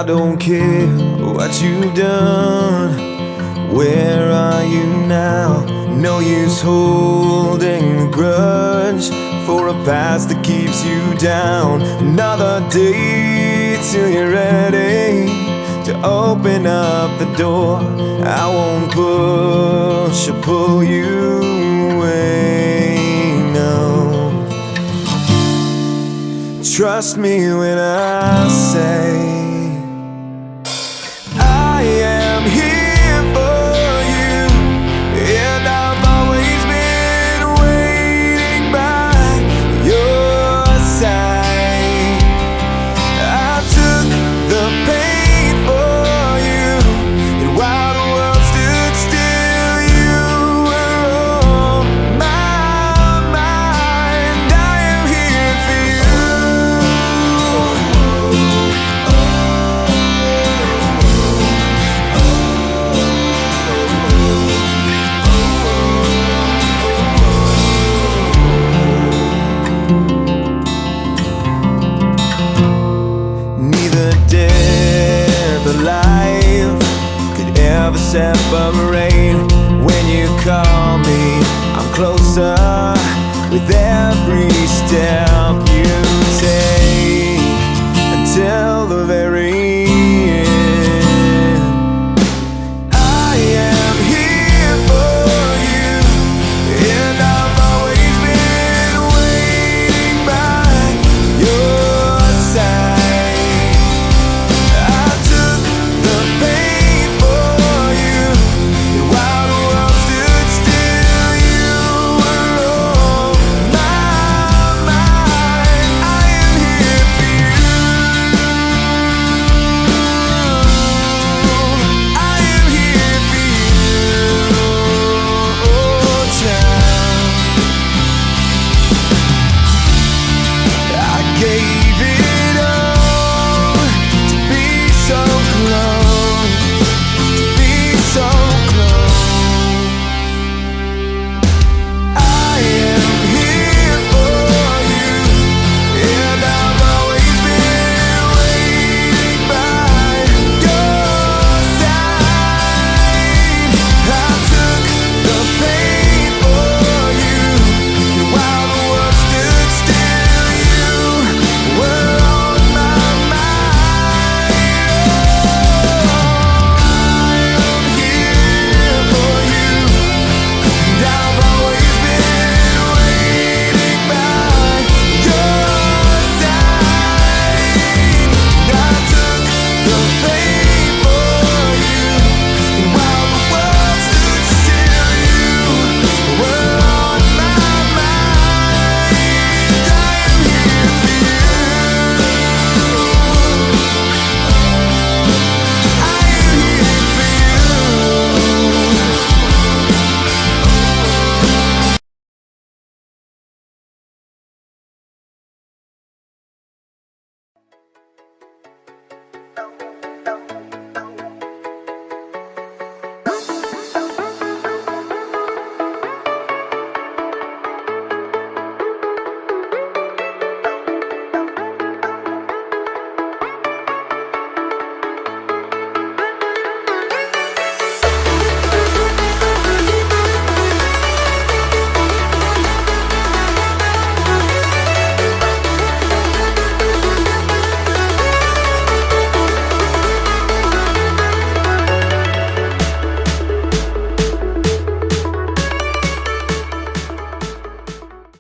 I don't care what you've done. Where are you now? No use holding a grudge for a past that keeps you down. Another day till you're ready to open up the door. I won't push or pull you away, no. Trust me when I say I am here for you, and I've always been waiting by your side. I took the pain for you, and while the world stood still, you were on my mind. I am here for you. Neither death or life could ever separate. When you call me, I'm closer with every step you take, until the very